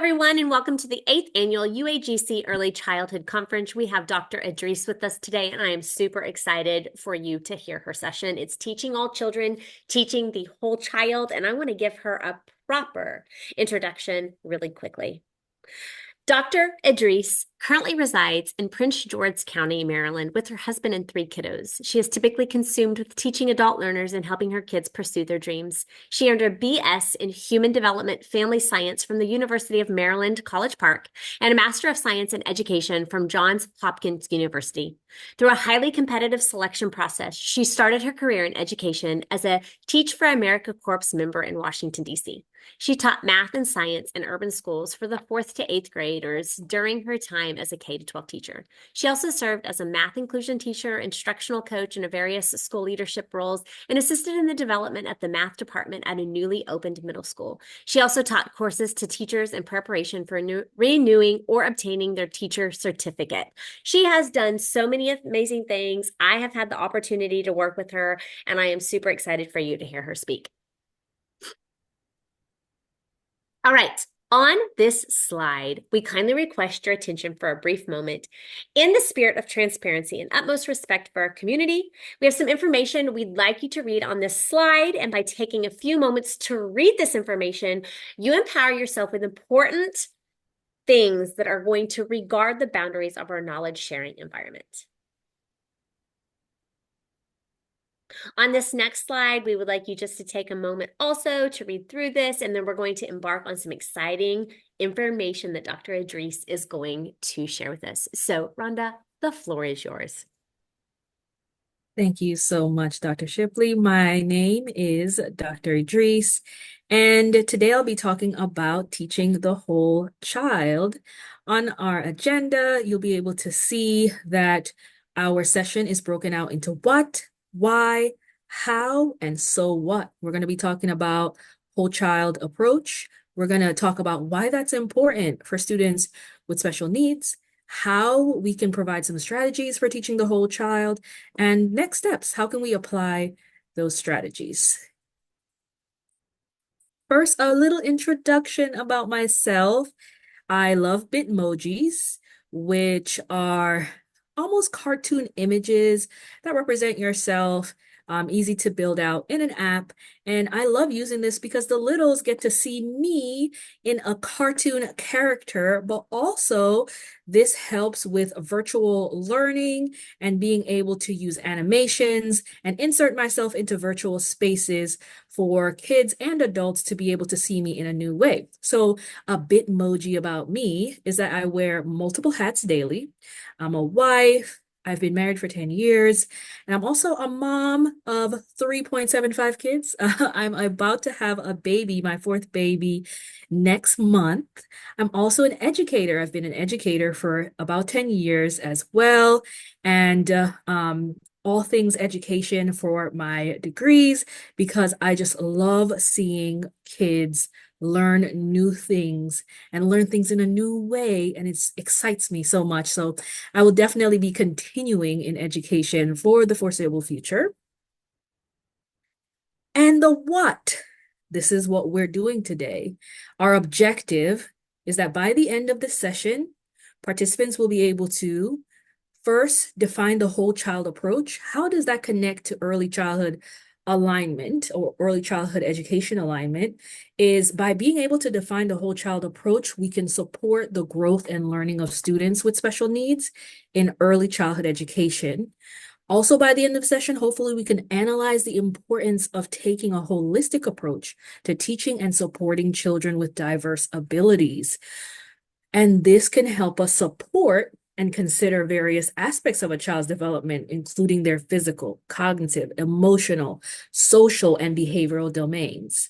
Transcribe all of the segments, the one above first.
everyone, and welcome to the 8th Annual UAGC Early Childhood Conference. We have Dr. Idris with us today, and I am super excited for you to hear her session. It's Teaching All Children, Teaching the Whole Child, and I want to give her a proper introduction really quickly. Dr. Idris currently resides in Prince George County, Maryland, with her husband and 3 kiddos. She is typically consumed with teaching adult learners and helping her kids pursue their dreams. She earned her BS in Human Development Family Science from the University of Maryland, College Park, and a Master of Science in Education from Johns Hopkins University. Through a highly competitive selection process, she started her career in education as a Teach for America Corps member in Washington, D.C. She taught math and science in urban schools for the 4th to 8th graders during her time as a K-12 teacher. She also served as a math inclusion teacher, instructional coach in various school leadership roles, and assisted in the development of the math department at a newly opened middle school. She also taught courses to teachers in preparation for renewing or obtaining their teacher certificate. She has done so many amazing things. I have had the opportunity to work with her, and I am super excited for you to hear her speak. All right, on this slide, we kindly request your attention for a brief moment. In the spirit of transparency and utmost respect for our community, we have some information we'd like you to read on this slide, and by taking a few moments to read this information, you empower yourself with important things that are going to regard the boundaries of our knowledge-sharing environment. On this next slide, we would like you just to take a moment also to read through this, and then we're going to embark on some exciting information that Dr. Idris is going to share with us. So, Rhonda, the floor is yours. Thank you so much, Dr. Shipley. My name is Dr. Idris, and today I'll be talking about teaching the whole child. On our agenda, you'll be able to see that our session is broken out into what, why, how, and so what. We're going to be talking about whole child approach. We're going to talk about why that's important for students with special needs, how we can provide some strategies for teaching the whole child, and next steps. How can we apply those strategies? First, a little introduction about myself. I love Bitmojis, which are almost cartoon images that represent yourself, easy to build out in an app. And I love using this because the littles get to see me in a cartoon character, but also this helps with virtual learning and being able to use animations and insert myself into virtual spaces for kids and adults to be able to see me in a new way. So a Bitmoji about me is that I wear multiple hats daily. I'm a wife. I've been married for 10 years, and I'm also a mom of 3.75 kids. I'm about to have a baby, my 4th baby, next month. I'm also an educator. I've been an educator for about 10 years as well, and all things education for my degrees, because I just love seeing kids learn new things and learn things in a new way, and it excites me so much. So I will definitely be continuing in education for the foreseeable future. And the what? This is what we're doing today. Our objective is that by the end of the session, participants will be able to first define the whole child approach. How does that connect to early childhood alignment or early childhood education alignment? Is by being able to define the whole child approach, we can support the growth and learning of students with special needs in early childhood education. Also, by the end of the session, hopefully we can analyze the importance of taking a holistic approach to teaching and supporting children with diverse abilities. And this can help us support and consider various aspects of a child's development, including their physical, cognitive, emotional, social, and behavioral domains.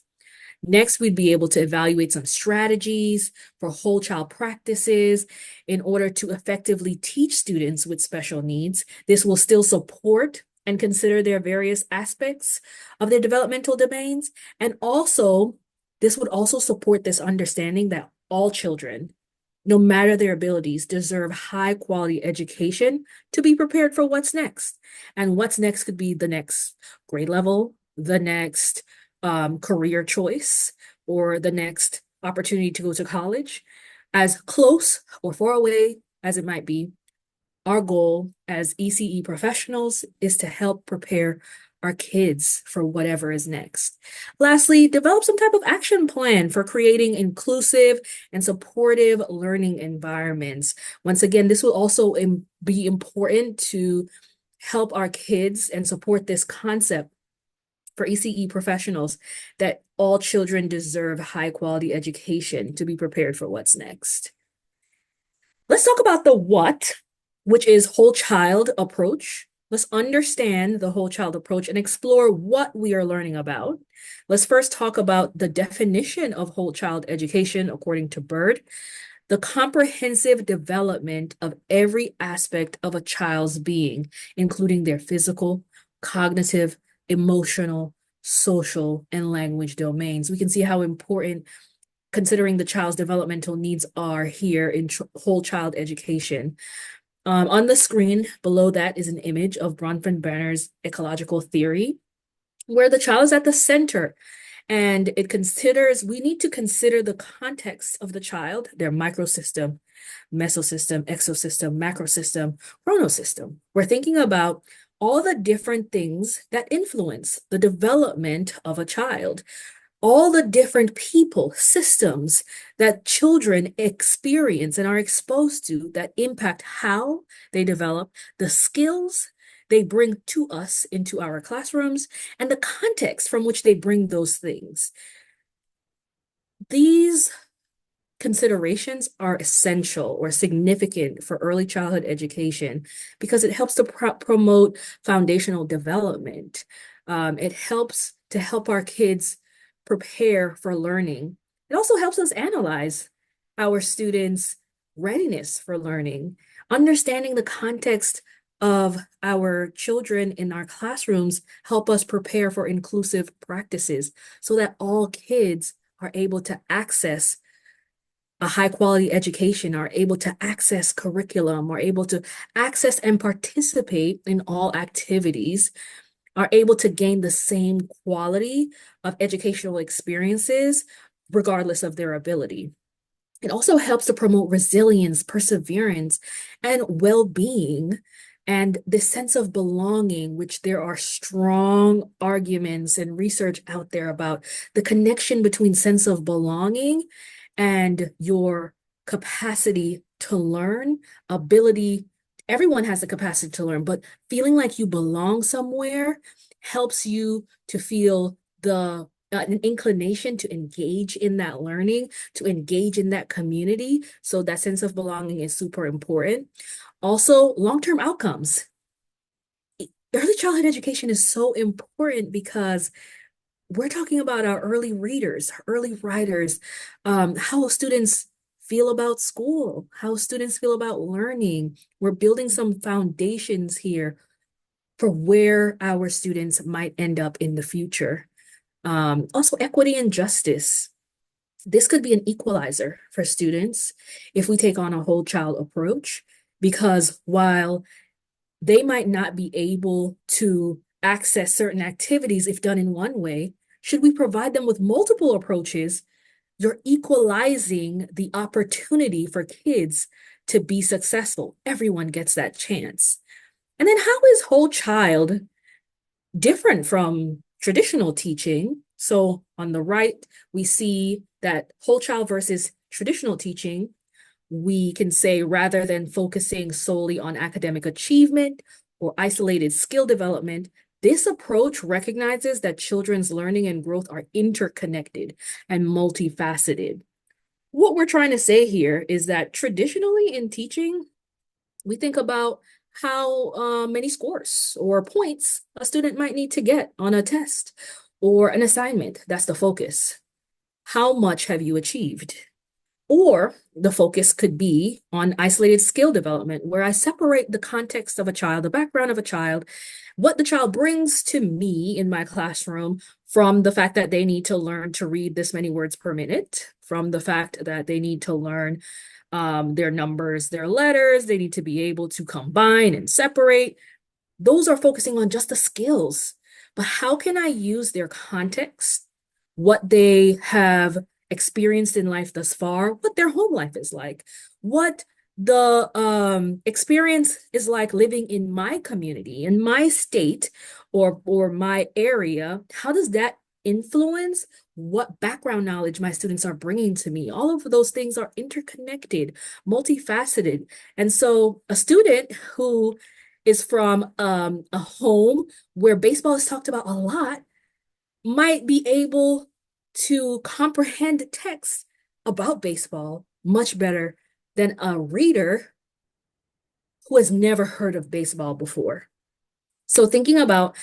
Next, we'd be able to evaluate some strategies for whole child practices in order to effectively teach students with special needs. This will still support and consider their various aspects of their developmental domains. And also, this would also support this understanding that all children, no matter their abilities, deserve high quality education to be prepared for what's next. And what's next could be the next grade level, the next career choice, or the next opportunity to go to college, as close or far away as it might be, our goal as ECE professionals is to help prepare our kids for whatever is next. Lastly, develop some type of action plan for creating inclusive and supportive learning environments. Once again, this will also be important to help our kids and support this concept for ECE professionals that all children deserve high quality education to be prepared for what's next. Let's talk about the what, which is whole child approach. Let's understand the whole child approach and explore what we are learning about. Let's first talk about the definition of whole child education according to Byrd, the comprehensive development of every aspect of a child's being, including their physical, cognitive, emotional, social, and language domains. We can see how important considering the child's developmental needs are here in whole child education. On the screen below that is an image of Bronfenbrenner's ecological theory, where the child is at the center. And it considers, we need to consider the context of the child, their microsystem, mesosystem, exosystem, macrosystem, chronosystem. We're thinking about all the different things that influence the development of a child, all the different people, systems that children experience and are exposed to that impact how they develop, the skills they bring to us into our classrooms, and the context from which they bring those things. These considerations are essential or significant for early childhood education because it helps to promote foundational development. It helps to help our kids prepare for learning. It also helps us analyze our students' readiness for learning, understanding the context of our children in our classrooms help us prepare for inclusive practices so that all kids are able to access a high quality education, are able to access curriculum, are able to access and participate in all activities, are able to gain the same quality of educational experiences regardless of their ability. It also helps to promote resilience, perseverance, and well-being, and this sense of belonging, which there are strong arguments and research out there about the connection between sense of belonging and your capacity to learn, ability. Everyone has the capacity to learn, but feeling like you belong somewhere helps you to feel an inclination to engage in that learning, to engage in that community. So that sense of belonging is super important. Also, long-term outcomes. Early childhood education is so important because we're talking about our early readers, early writers, how students feel about school, how students feel about learning. We're building some foundations here for where our students might end up in the future. Also, equity and justice. This could be an equalizer for students if we take on a whole child approach, because while they might not be able to access certain activities if done in one way, should we provide them with multiple approaches, you're equalizing the opportunity for kids to be successful. Everyone gets that chance. And then how is whole child different from traditional teaching? So on the right, we see that whole child versus traditional teaching, we can say rather than focusing solely on academic achievement or isolated skill development, this approach recognizes that children's learning and growth are interconnected and multifaceted. What we're trying to say here is that traditionally in teaching, we think about how many scores or points a student might need to get on a test or an assignment. That's the focus. How much have you achieved? Or the focus could be on isolated skill development, where I separate the context of a child, the background of a child, what the child brings to me in my classroom from the fact that they need to learn to read this many words per minute, from the fact that they need to learn their numbers, their letters, they need to be able to combine and separate. Those are focusing on just the skills. But how can I use their context, what they have experienced in life thus far, what their home life is like, what the experience is like living in my community, in my state, or my area. How does that influence what background knowledge my students are bringing to me? All of those things are interconnected, multifaceted. And so a student who is from a home where baseball is talked about a lot might be able to comprehend text about baseball much better than a reader who has never heard of baseball before. So thinking about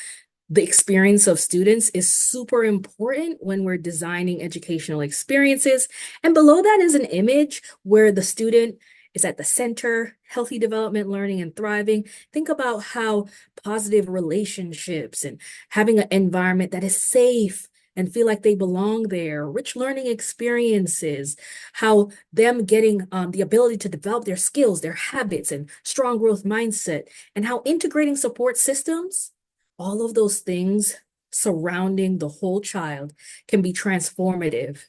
the experience of students is super important when we're designing educational experiences. And below that is an image where the student is at the center, healthy development, learning, and thriving. Think about how positive relationships and having an environment that is safe and feel like they belong there, rich learning experiences, how them getting the ability to develop their skills, their habits, and strong growth mindset, and how integrating support systems, all of those things surrounding the whole child can be transformative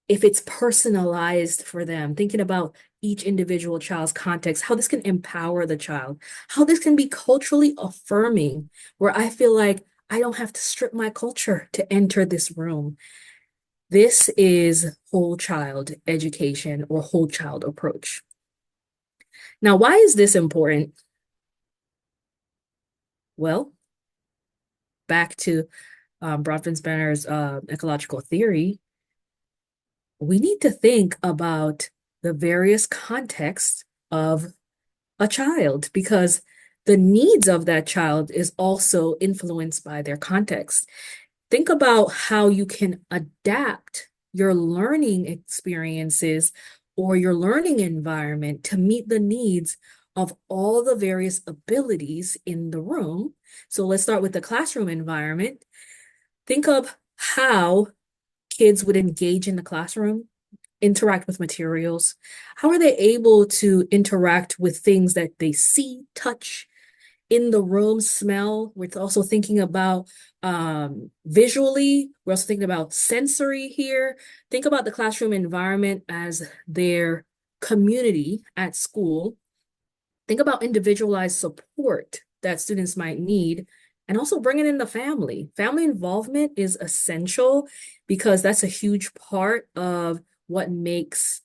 if it's personalized for them, thinking about each individual child's context, how this can empower the child, how this can be culturally affirming, where I feel like I don't have to strip my culture to enter this room. This is whole child education or whole child approach. Now, why is this important? Well, back to Bronfensteiner's ecological theory, we need to think about the various contexts of a child because the needs of that child is also influenced by their context. Think about how you can adapt your learning experiences or your learning environment to meet the needs of all the various abilities in the room. So let's start with the classroom environment. Think of how kids would engage in the classroom, interact with materials. How are they able to interact with things that they see, touch, in the room, smell? We're also thinking about visually. We're also thinking about sensory here. Think about the classroom environment as their community at school. Think about individualized support that students might need, and also bringing in the family. Family involvement is essential because that's a huge part of what makes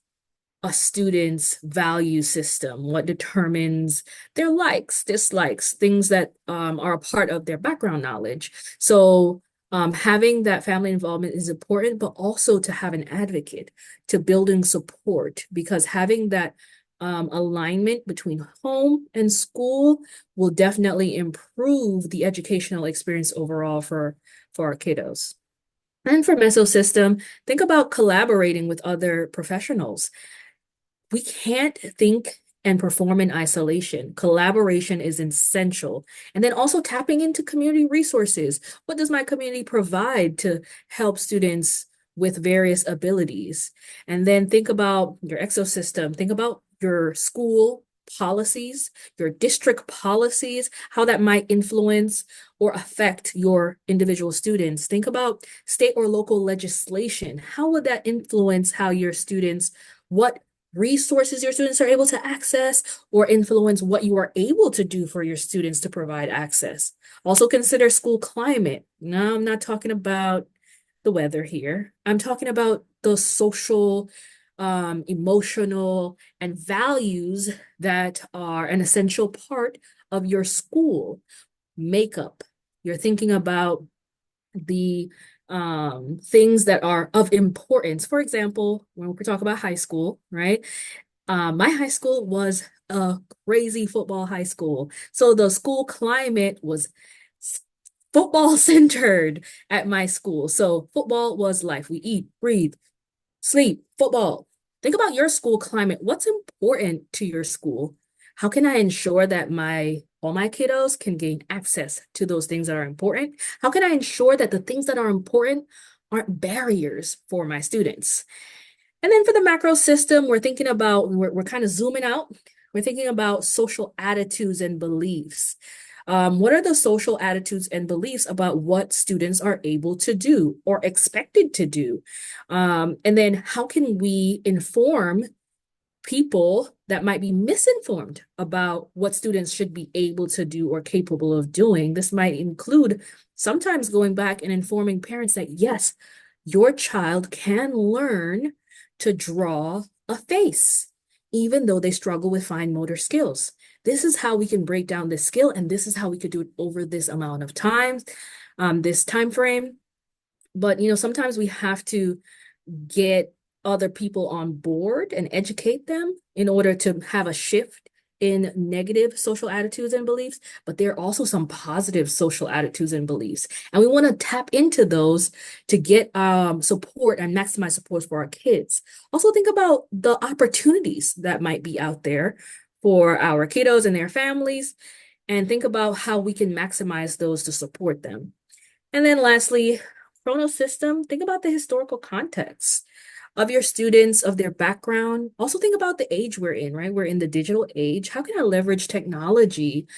a student's value system, what determines their likes, dislikes, things that are a part of their background knowledge. So having that family involvement is important, but also to have an advocate, to building support, because having that alignment between home and school will definitely improve the educational experience overall for our kiddos. And for mesosystem, think about collaborating with other professionals. We can't think and perform in isolation. Collaboration is essential. And then also tapping into community resources. What does my community provide to help students with various abilities? And then think about your exosystem. Think about your school policies, your district policies, how that might influence or affect your individual students. Think about state or local legislation. How would that influence how your students, what resources your students are able to access, or influence what you are able to do for your students to provide access? Also consider school climate. No, I'm not talking about the weather here. I'm talking about the social, emotional, and values that are an essential part of your school makeup. You're thinking about the things that are of importance. For example, when we talk about high school, right? My high school was a crazy football high school. So the school climate was football centered at my school. So football was life. We eat, breathe, sleep, football. Think about your school climate. What's important to your school? How can I ensure that all my kiddos can gain access to those things that are important? How can I ensure that the things that are important aren't barriers for my students? And then for the macro system, we're thinking about, we're kind of zooming out. We're thinking about social attitudes and beliefs. What are the social attitudes and beliefs about what students are able to do or expected to do? And then how can we inform people that might be misinformed about what students should be able to do or capable of doing? This might include sometimes going back and informing parents that, yes, your child can learn to draw a face, even though they struggle with fine motor skills. This is how we can break down this skill, and this is how we could do it over this amount of time, this time frame. But sometimes we have to get other people on board and educate them in order to have a shift in negative social attitudes and beliefs, but there are also some positive social attitudes and beliefs. And we want to tap into those to get support and maximize support for our kids. Also think about the opportunities that might be out there for our kiddos and their families, and think about how we can maximize those to support them. And then lastly, Chronos system, think about the historical context of your students, of their background. Also think about the age we're in, right? We're in the digital age. How can I leverage technology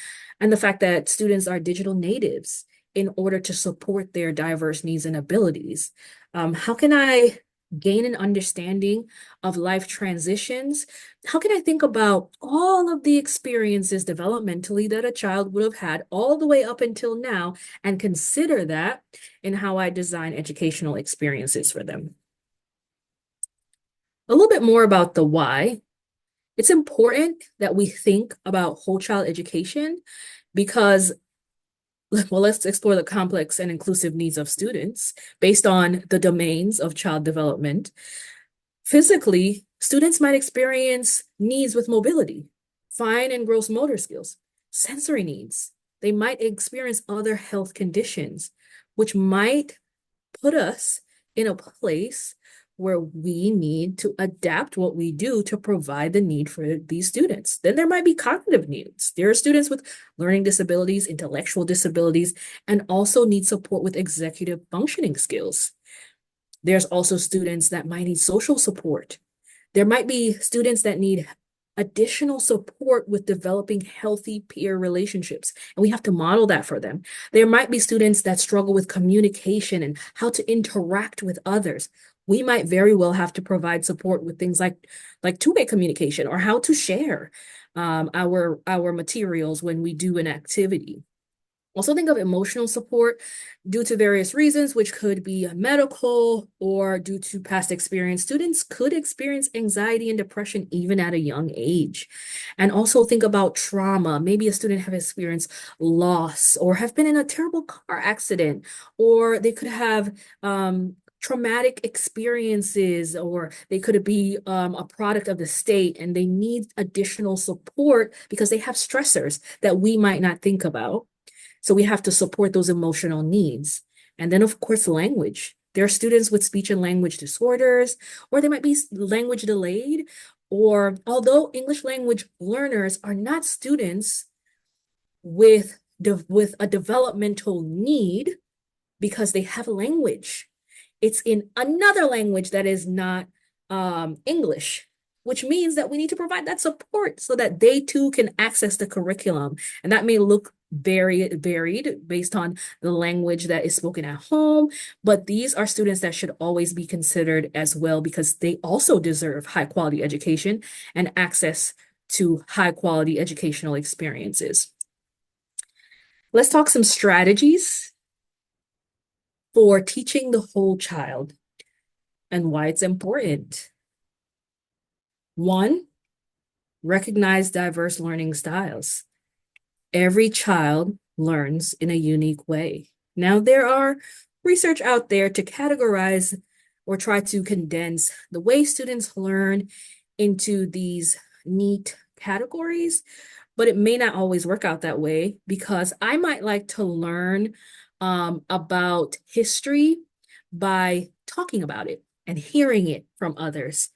and the fact that students are digital natives in order to support their diverse needs and abilities? How can I gain an understanding of life transitions? How can I think about all of the experiences developmentally that a child would have had all the way up until now and consider that in how I design educational experiences for them? A little bit more about the why. It's important that we think about whole child education because, well, let's explore the complex and inclusive needs of students based on the domains of child development. Physically, students might experience needs with mobility, fine and gross motor skills, sensory needs. They might experience other health conditions, which might put us in a place where we need to adapt what we do to provide the need for these students. Then there might be cognitive needs. There are students with learning disabilities, intellectual disabilities, and also need support with executive functioning skills. There's also students that might need social support. There might be students that need additional support with developing healthy peer relationships, and we have to model that for them. There might be students that struggle with communication and how to interact with others. We might very well have to provide support with things like two-way communication or how to share our materials when we do an activity. Also think of emotional support due to various reasons, which could be medical or due to past experience. Students could experience anxiety and depression even at a young age. And also think about trauma. Maybe a student have experienced loss or have been in a terrible car accident, or they could have traumatic experiences, or they could be a product of the state and they need additional support because they have stressors that we might not think about. So we have to support those emotional needs. And then, of course, language. There are students with speech and language disorders, or they might be language delayed, or although English language learners are not students with a developmental need because they have a language. It's in another language that is not English, which means that we need to provide that support so that they too can access the curriculum. And that may look very varied based on the language that is spoken at home, but these are students that should always be considered as well because they also deserve high quality education and access to high quality educational experiences. Let's talk some strategies for teaching the whole child and why it's important. One, recognize diverse learning styles. Every child learns in a unique way. Now, there are research out there to categorize or try to condense the way students learn into these neat categories, but it may not always work out that way because I might like to learn about history by talking about it and hearing it from others,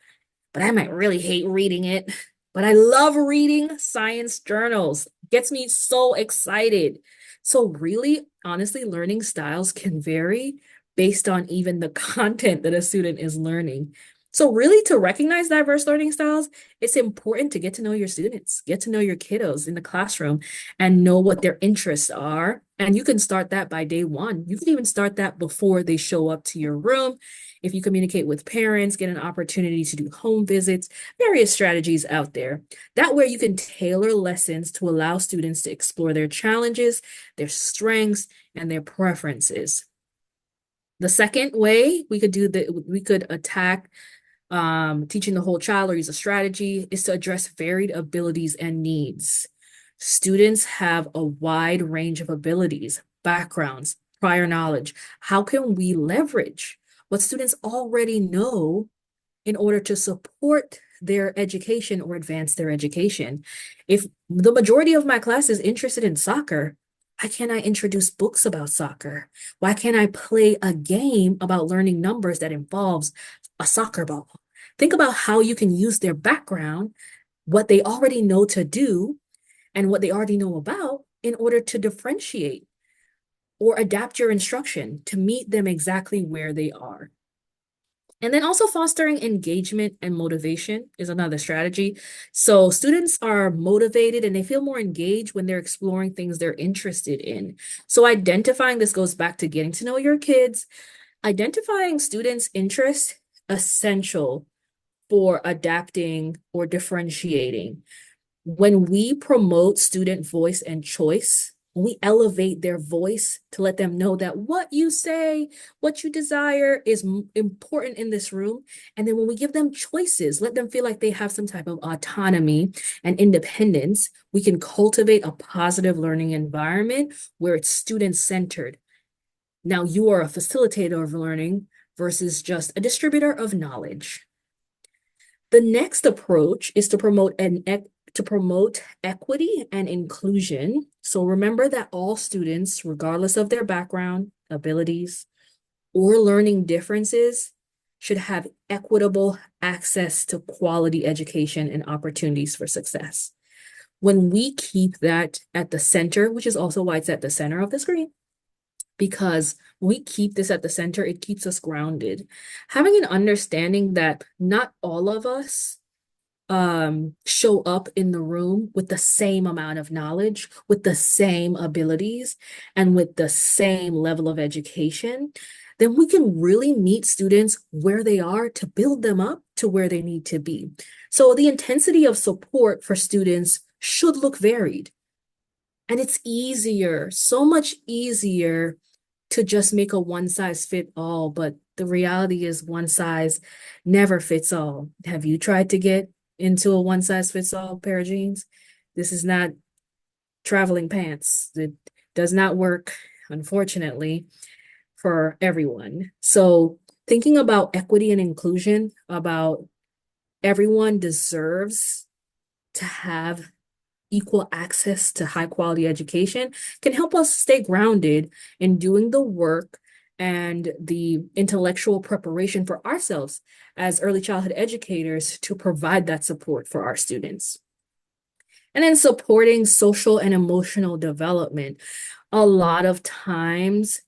but I might really hate reading it. But I love reading science journals. It gets me so excited. So really, honestly, learning styles can vary based on even the content that a student is learning. So really to recognize diverse learning styles, it's important to get to know your students, get to know your kiddos in the classroom and know what their interests are. And you can start that by day one. You can even start that before they show up to your room. If you communicate with parents, get an opportunity to do home visits, various strategies out there. That way you can tailor lessons to allow students to explore their challenges, their strengths, and their preferences. The second way we could attack teaching the whole child or use a strategy is to address varied abilities and needs. Students have a wide range of abilities, backgrounds, prior knowledge. How can we leverage what students already know in order to support their education or advance their education? If the majority of my class is interested in soccer, why can't I introduce books about soccer? Why can't I play a game about learning numbers that involves a soccer ball? Think about how you can use their background, what they already know to do, and what they already know about in order to differentiate or adapt your instruction to meet them exactly where they are. And then also fostering engagement and motivation is another strategy. So students are motivated and they feel more engaged when they're exploring things they're interested in. So identifying this goes back to getting to know your kids, identifying students' interests, essential for adapting or differentiating. When we promote student voice and choice, when we elevate their voice to let them know that what you say, what you desire is important in this room. And then when we give them choices, let them feel like they have some type of autonomy and independence, we can cultivate a positive learning environment where it's student-centered. Now you are a facilitator of learning versus just a distributor of knowledge. The next approach is to promote equity and inclusion. So remember that all students, regardless of their background, abilities, or learning differences, should have equitable access to quality education and opportunities for success. When we keep that at the center, which is also why it's at the center of the screen, because we keep this at the center, it keeps us grounded. Having an understanding that not all of us show up in the room with the same amount of knowledge, with the same abilities, and with the same level of education, then we can really meet students where they are to build them up to where they need to be. So the intensity of support for students should look varied. And it's easier, so much easier to just make a one size fit all, but the reality is one size never fits all. Have you tried to get into a one size fits all pair of jeans? This is not traveling pants. It does not work, unfortunately, for everyone. So thinking about equity and inclusion, about everyone deserves to have equal access to high quality education can help us stay grounded in doing the work and the intellectual preparation for ourselves as early childhood educators to provide that support for our students. And then supporting social and emotional development. A lot of times,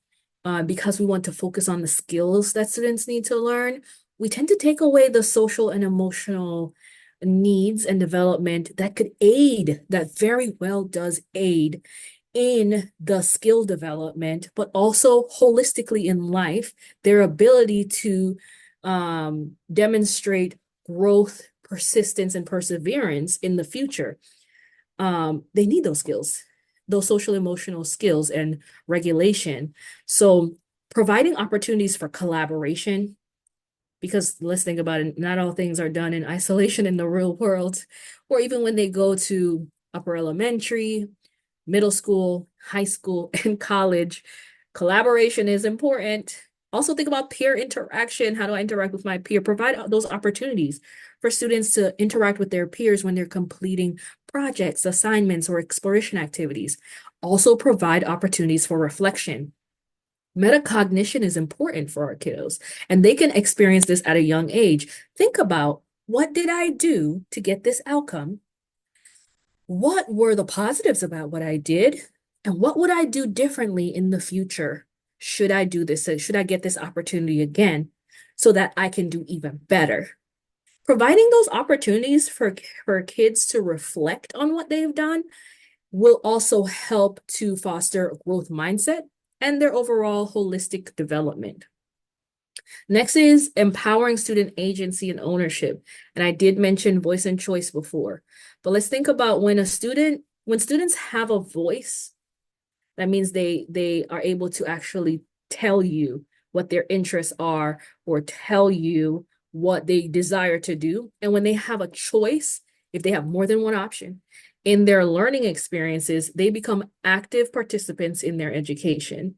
because we want to focus on the skills that students need to learn, we tend to take away the social and emotional needs and development that could aid, that very well does aid in the skill development, but also holistically in life, their ability to demonstrate growth, persistence, and perseverance in the future. They need those skills, those social emotional skills and regulation. So providing opportunities for collaboration, because let's think about it, not all things are done in isolation in the real world, or even when they go to upper elementary, middle school, high school, and college, collaboration is important. Also think about peer interaction. How do I interact with my peer? Provide those opportunities for students to interact with their peers when they're completing projects, assignments, or exploration activities. Also provide opportunities for reflection. Metacognition is important for our kiddos, and they can experience this at a young age. Think about, what did I do to get this outcome? What were the positives about what I did? And what would I do differently in the future? Should I do this? Should I get this opportunity again? so that I can do even better. Providing those opportunities for kids to reflect on what they've done will also help to foster a growth mindset and their overall holistic development. Next is empowering student agency and ownership. And I did mention voice and choice before, but let's think about when students have a voice, that means they are able to actually tell you what their interests are or tell you what they desire to do. And when they have a choice, if they have more than one option in their learning experiences, they become active participants in their education.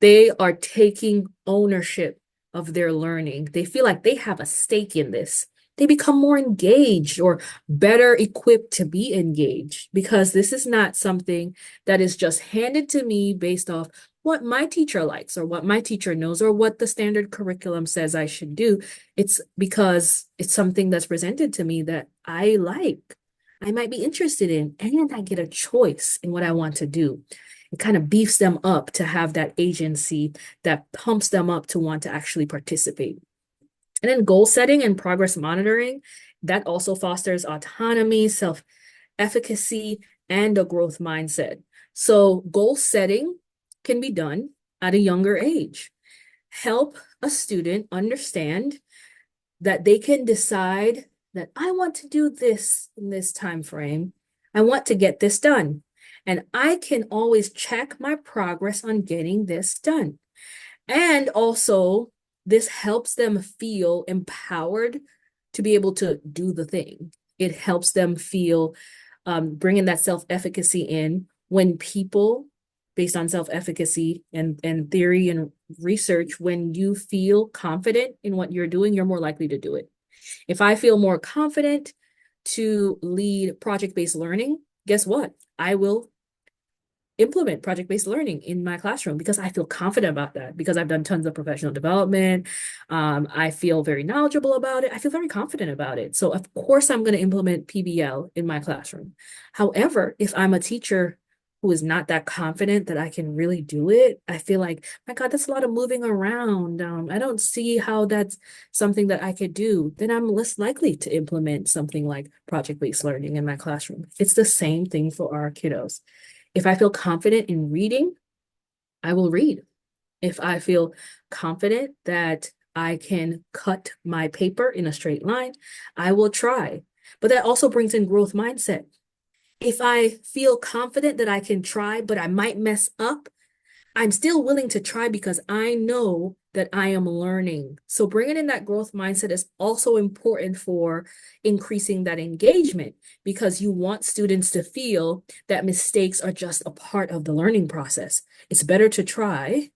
They are taking ownership of their learning. They feel like they have a stake in this. They become more engaged or better equipped to be engaged, because this is not something that is just handed to me based off what my teacher likes or what my teacher knows or what the standard curriculum says I should do. It's because it's something that's presented to me that I like, I might be interested in, and I get a choice in what I want to do. It kind of beefs them up to have that agency, that pumps them up to want to actually participate. And then goal setting and progress monitoring, that also fosters autonomy, self-efficacy, and a growth mindset. So goal setting can be done at a younger age. Help a student understand that they can decide that I want to do this in this time frame. I want to get this done. And I can always check my progress on getting this done. And also, this helps them feel empowered to be able to do the thing. It helps them feel bringing that self-efficacy in. When people, based on self-efficacy and theory and research, when you feel confident in what you're doing, you're more likely to do it. If I feel more confident to lead project-based learning, guess what? I will implement project-based learning in my classroom because I feel confident about that, because I've done tons of professional development. I feel very knowledgeable about it. I feel very confident about it. So of course I'm going to implement PBL in my classroom. However, if I'm a teacher who is not that confident that I can really do it, I feel like, my God, that's a lot of moving around. I don't see how that's something that I could do. Then I'm less likely to implement something like project-based learning in my classroom. It's the same thing for our kiddos. If I feel confident in reading, I will read. If I feel confident that I can cut my paper in a straight line, I will try. But that also brings in growth mindset. If I feel confident that I can try, but I might mess up, I'm still willing to try because I know that I am learning. So bringing in that growth mindset is also important for increasing that engagement, because you want students to feel that mistakes are just a part of the learning process. It's better to try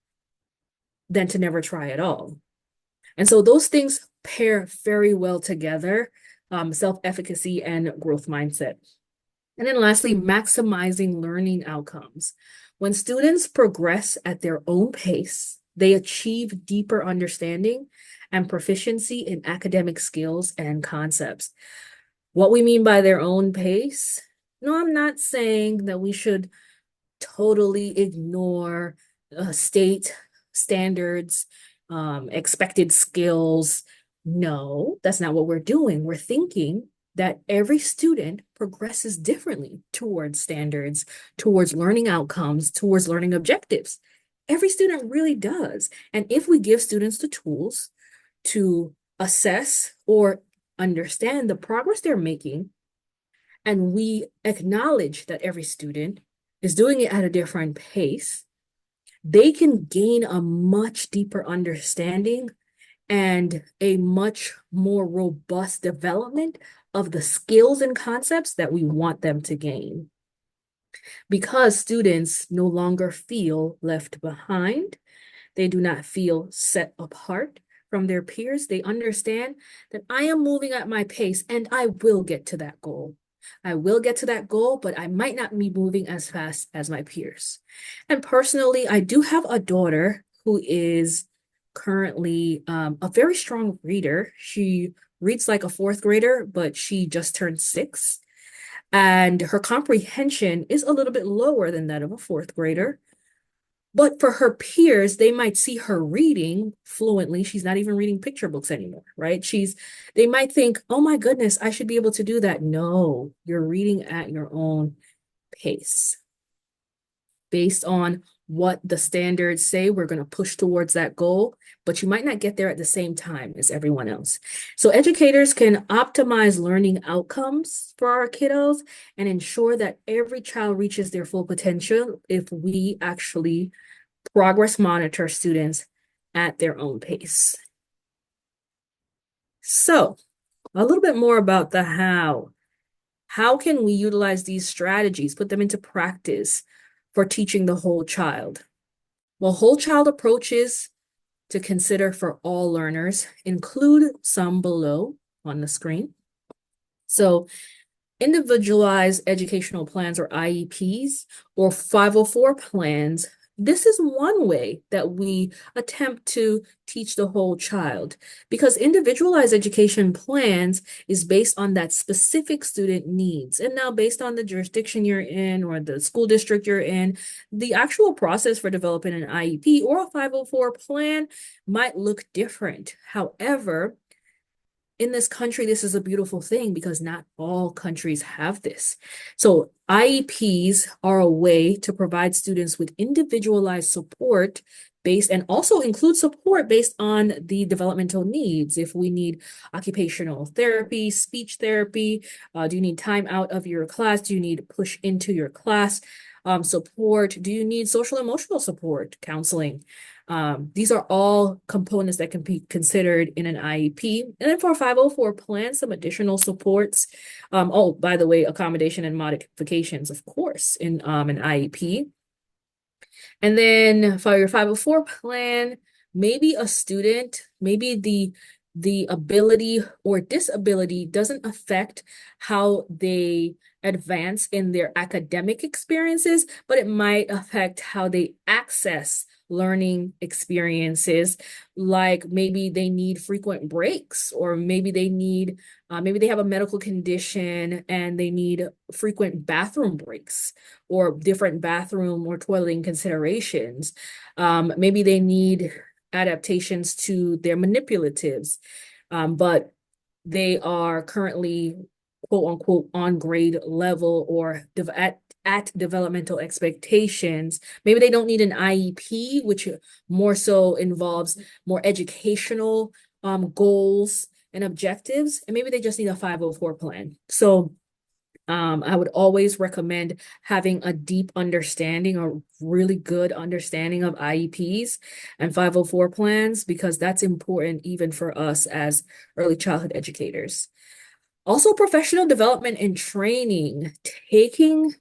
than to never try at all. And so those things pair very well together, self-efficacy and growth mindset. And then lastly, maximizing learning outcomes. When students progress at their own pace, they achieve deeper understanding and proficiency in academic skills and concepts. What we mean by their own pace? No, I'm not saying that we should totally ignore state standards, expected skills. No, that's not what we're doing. We're thinking that every student progresses differently towards standards, towards learning outcomes, towards learning objectives. Every student really does. And if we give students the tools to assess or understand the progress they're making, and we acknowledge that every student is doing it at a different pace, they can gain a much deeper understanding and a much more robust development of the skills and concepts that we want them to gain. Because students no longer feel left behind, they do not feel set apart from their peers. They understand that I am moving at my pace and I will get to that goal. I will get to that goal, but I might not be moving as fast as my peers. And personally, I do have a daughter who is currently a very strong reader. She reads like a fourth grader, but she just turned 6. And her comprehension is a little bit lower than that of a fourth grader. But for her peers, they might see her reading fluently. She's not even reading picture books anymore, right? They might think, oh my goodness, I should be able to do that. No, you're reading at your own pace based on what the standards say. We're going to push towards that goal, but you might not get there at the same time as everyone else. So educators can optimize learning outcomes for our kiddos and ensure that every child reaches their full potential if we actually progress monitor students at their own pace. So, a little bit more about the how. How can we utilize these strategies, put them into practice for teaching the whole child? Well, whole child approaches to consider for all learners include some below on the screen. So, individualized educational plans or IEPs or 504 plans. This is one way that we attempt to teach the whole child because individualized education plans is based on that specific student needs. And now based on the jurisdiction you're in or the school district you're in, the actual process for developing an IEP or a 504 plan might look different. However, in this country, this is a beautiful thing because not all countries have this. So IEPs are a way to provide students with individualized support based and also include support based on the developmental needs. If we need occupational therapy, speech therapy, do you need time out of your class? Do you need push into your class support? Do you need social emotional support, counseling? These are all components that can be considered in an IEP. And then for 504 plans, some additional supports. Oh, by the way, accommodation and modifications, of course, in an IEP. And then for your 504 plan, maybe a student, maybe the ability or disability doesn't affect how they advance in their academic experiences, but it might affect how they access learning experiences, like maybe they need frequent breaks, or maybe maybe they have a medical condition and they need frequent bathroom breaks or different bathroom or toileting considerations. Maybe they need adaptations to their manipulatives, but they are currently quote unquote on grade level or at developmental expectations. Maybe they don't need an IEP, which more so involves more educational goals and objectives, and maybe they just need a 504 plan. So I would always recommend having a deep understanding or really good understanding of IEPs and 504 plans because that's important even for us as early childhood educators. Also, professional development and training, taking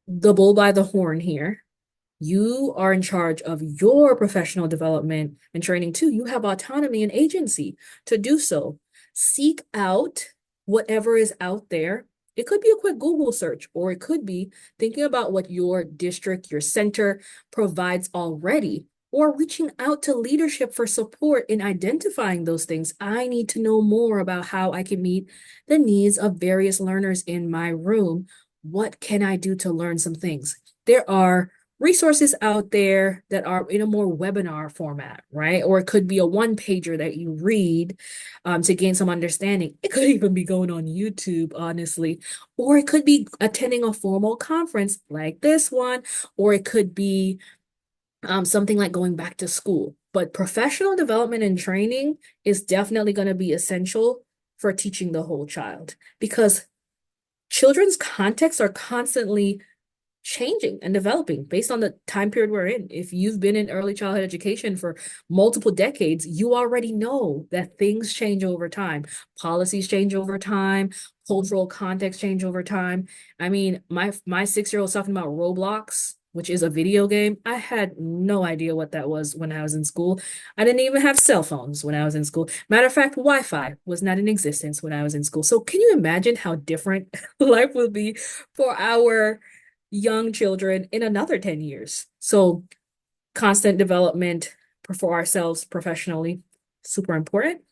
the bull by the horn here. You are in charge of your professional development and training too. You have autonomy and agency to do so. Seek out whatever is out there. It could be a quick Google search, or it could be thinking about what your district, your center provides already, or reaching out to leadership for support in identifying those things. I need to know more about how I can meet the needs of various learners in my room. What can I do to learn some things? There are resources out there that are in a more webinar format, right? Or it could be a one-pager that you read to gain some understanding. It could even be going on YouTube, honestly, or it could be attending a formal conference like this one, or it could be something like going back to school. But professional development and training is definitely going to be essential for teaching the whole child because children's contexts are constantly changing and developing based on the time period we're in. If you've been in early childhood education for multiple decades, you already know that things change over time. Policies change over time, cultural context change over time. I mean, my 6-year-old was talking about Roblox, which is a video game. I had no idea what that was when I was in school. I didn't even have cell phones when I was in school. Matter of fact, Wi-Fi was not in existence when I was in school. So can you imagine how different life will be for our young children in another 10 years? So constant development for ourselves professionally, super important.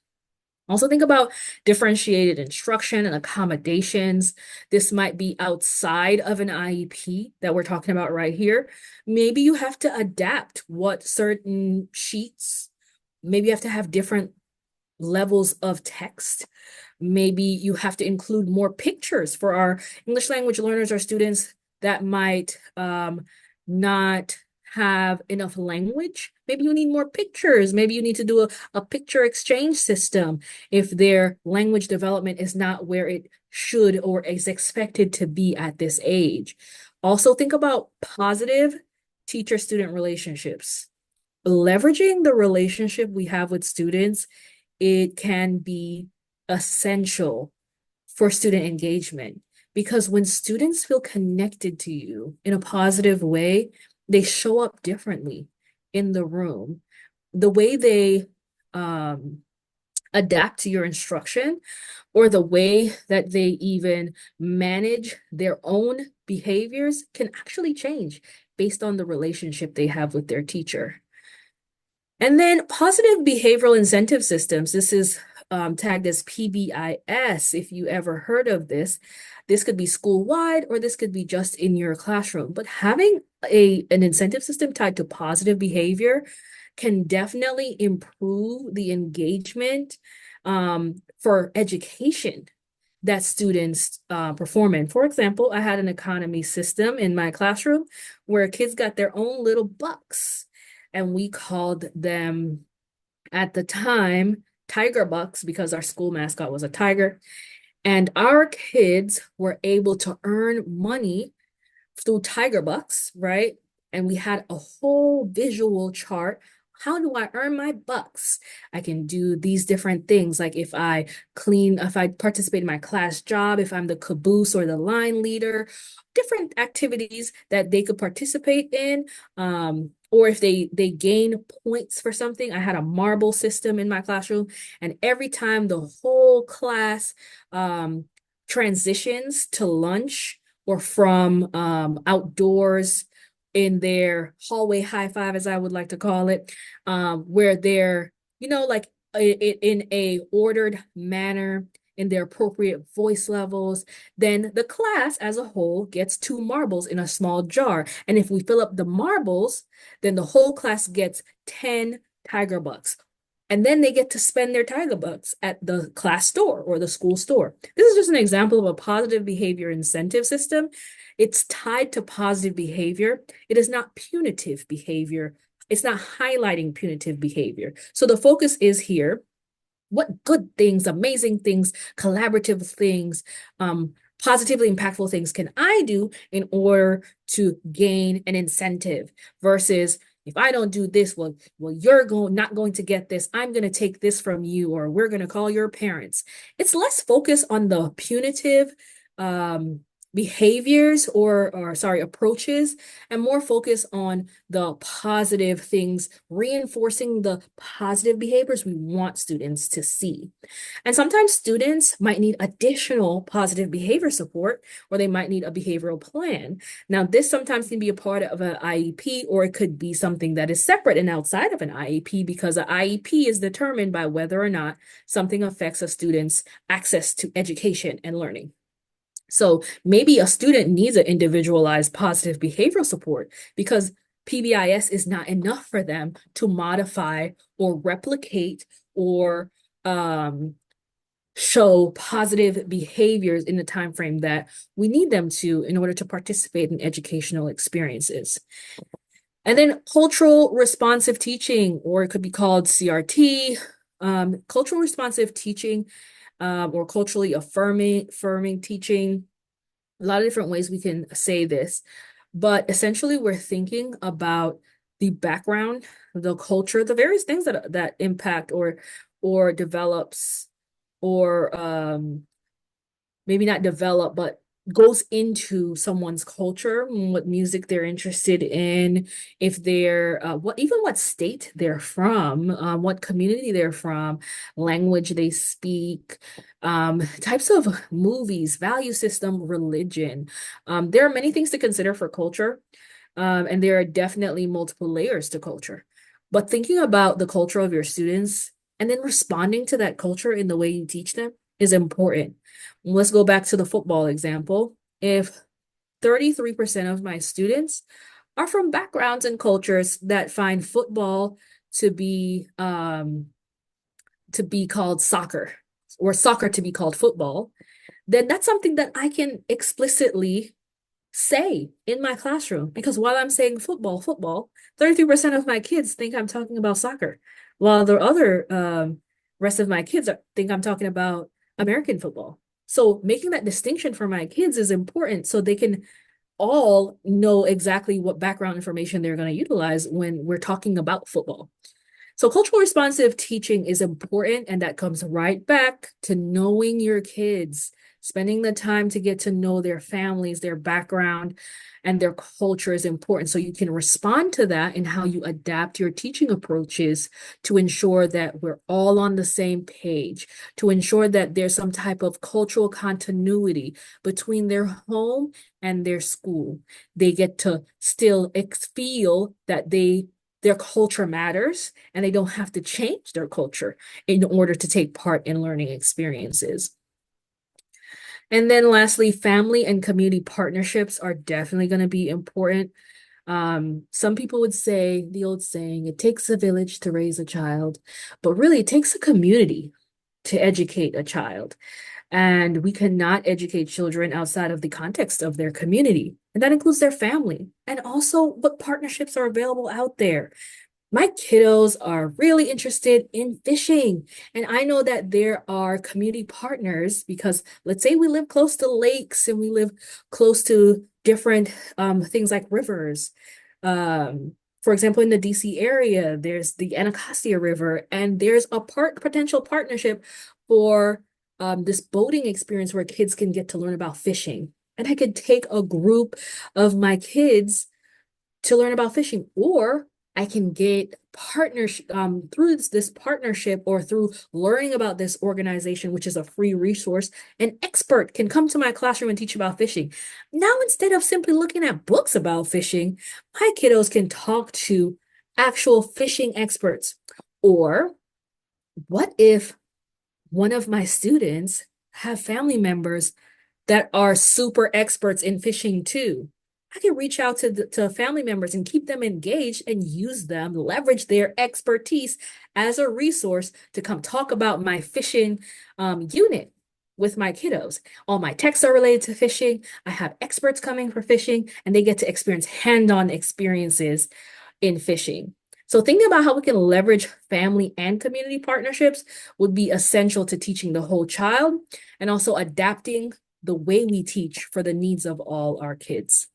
Also think about differentiated instruction and accommodations. This might be outside of an IEP that we're talking about right here. Maybe you have to adapt what certain sheets, maybe you have to have different levels of text. Maybe you have to include more pictures for our English language learners or students that might not have enough language. Maybe you need more pictures. Maybe you need to do a picture exchange system if their language development is not where it should or is expected to be at this age. Also, think about positive teacher-student relationships. Leveraging the relationship we have with students, it can be essential for student engagement because when students feel connected to you in a positive way, they show up differently in the room. The way they adapt to your instruction or the way that they even manage their own behaviors can actually change based on the relationship they have with their teacher. And then positive behavioral incentive systems. This is tagged as PBIS, if you ever heard of this. This could be school-wide or this could be just in your classroom. But having an incentive system tied to positive behavior can definitely improve the engagement for education that students perform in. For example, I had an economy system in my classroom where kids got their own little bucks, and we called them at the time tiger bucks because our school mascot was a tiger. And our kids were able to earn money through tiger bucks, right? And we had a whole visual chart. How do I earn my bucks? I can do these different things. Like if I participate in my class job, if I'm the caboose or the line leader, different activities that they could participate in. Or if they gain points for something. I had a marble system in my classroom, and every time the whole class transitions to lunch or from outdoors in their hallway high five, as I would like to call it, where they're, like in a ordered manner, in their appropriate voice levels, then the class as a whole gets 2 marbles in a small jar. And if we fill up the marbles, then the whole class gets 10 tiger bucks. And then they get to spend their tiger bucks at the class store or the school store. This is just an example of a positive behavior incentive system. It's tied to positive behavior. It is not punitive behavior. It's not highlighting punitive behavior. So the focus is here. What good things, amazing things, collaborative things, positively impactful things can I do in order to gain an incentive versus if I don't do this, well, you're not going to get this. I'm going to take this from you, or we're going to call your parents. It's less focused on the punitive behaviors or sorry, approaches, and more focused on the positive things, reinforcing the positive behaviors we want students to see. And sometimes students might need additional positive behavior support, or they might need a behavioral plan. Now, this sometimes can be a part of an IEP, or it could be something that is separate and outside of an IEP, because an IEP is determined by whether or not something affects a student's access to education and learning. So maybe a student needs an individualized positive behavioral support because PBIS is not enough for them to modify or replicate or show positive behaviors in the time frame that we need them to in order to participate in educational experiences. And then cultural responsive teaching, or it could be called CRT, cultural responsive teaching, or culturally affirming teaching. A lot of different ways we can say this, but essentially we're thinking about the background, the culture, the various things that impact or develops or maybe not develop, but goes into someone's culture, what music they're interested in, if they're what state they're from, what community they're from, language they speak, types of movies, value system, religion. There are many things to consider for culture, and there are definitely multiple layers to culture. But thinking about the culture of your students And then responding to that culture in the way you teach them is important. Let's go back to the football example. If 33% of my students are from backgrounds and cultures that find football to be called soccer, or soccer to be called football, then that's something that I can explicitly say in my classroom. Because while I'm saying football, 33% of my kids think I'm talking about soccer, while the other rest of my kids think I'm talking about American football. So making that distinction for my kids is important so they can all know exactly what background information they're going to utilize when we're talking about football. So cultural responsive teaching is important, and that comes right back to knowing your kids, spending the time to get to know their families, their background, and their culture is important. So you can respond to that in how you adapt your teaching approaches to ensure that we're all on the same page, to ensure that there's some type of cultural continuity between their home and their school. They get to still feel that their culture matters, and they don't have to change their culture in order to take part in learning experiences. And then lastly, family and community partnerships are definitely going to be important. Some people would say the old saying, it takes a village to raise a child, but really it takes a community to educate a child. And we cannot educate children outside of the context of their community. And that includes their family and also what partnerships are available out there. My kiddos are really interested in fishing. And I know that there are community partners because let's say we live close to lakes and we live close to different things like rivers. For example, in the DC area, there's the Anacostia River, and there's a potential partnership for this boating experience where kids can get to learn about fishing. And I could take a group of my kids to learn about fishing, or I can get partnership through this partnership or through learning about this organization, which is a free resource. An expert can come to my classroom and teach about fishing. Now, instead of simply looking at books about fishing, my kiddos can talk to actual fishing experts. Or what if one of my students have family members that are super experts in fishing too? I can reach out to family members and keep them engaged and use them, leverage their expertise as a resource to come talk about my fishing unit with my kiddos. All my texts are related to fishing. I have experts coming for fishing, and they get to experience hand-on experiences in fishing. So thinking about how we can leverage family and community partnerships would be essential to teaching the whole child and also adapting the way we teach for the needs of all our kids.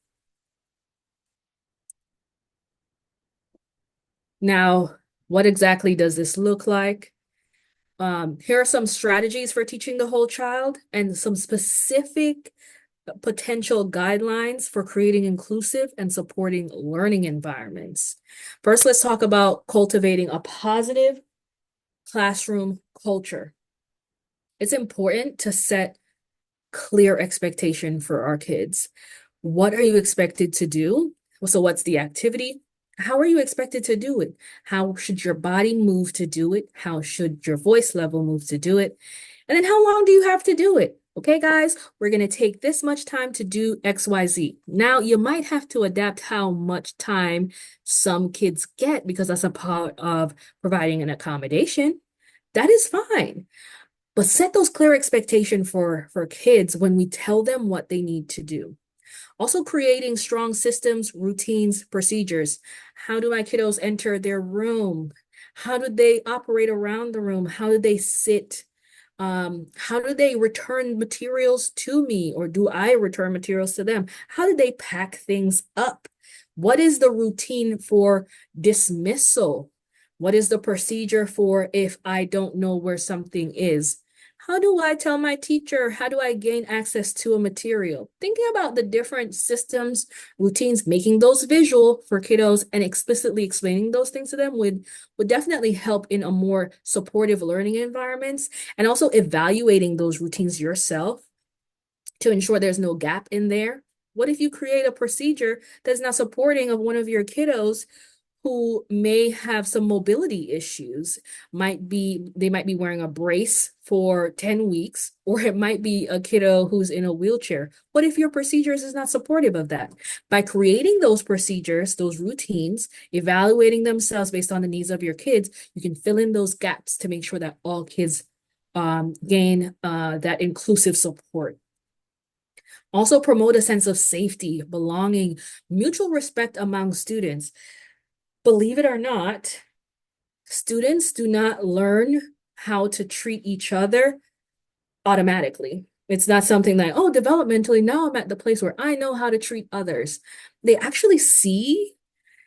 Now, what exactly does this look like? Here are some strategies for teaching the whole child and some specific potential guidelines for creating inclusive and supporting learning environments. First, let's talk about cultivating a positive classroom culture. It's important to set clear expectation for our kids. What are you expected to do? So what's the activity? How are you expected to do it? How should your body move to do it? How should your voice level move to do it? And then how long do you have to do it? Okay, guys, we're going to take this much time to do XYZ. Now, you might have to adapt how much time some kids get because that's a part of providing an accommodation. That is fine. But set those clear expectations for kids when we tell them what they need to do. Also creating strong systems, routines, procedures. How do my kiddos enter their room? How do they operate around the room? How do they sit? How do they return materials to me, or do I return materials to them? How do they pack things up? What is the routine for dismissal? What is the procedure for if I don't know where something is? How do I tell my teacher? How do I gain access to a material? Thinking about the different systems, routines, making those visual for kiddos and explicitly explaining those things to them would definitely help in a more supportive learning environments, and also evaluating those routines yourself to ensure there's no gap in there. What if you create a procedure that's not supporting of one of your kiddos who may have some mobility issues. They might be wearing a brace for 10 weeks, or it might be a kiddo who's in a wheelchair. What if your procedures is not supportive of that? By creating those procedures, those routines, evaluating themselves based on the needs of your kids, you can fill in those gaps to make sure that all kids gain that inclusive support. Also promote a sense of safety, belonging, mutual respect among students. Believe it or not, students do not learn how to treat each other automatically. It's not something like, oh, developmentally, now I'm at the place where I know how to treat others. They actually see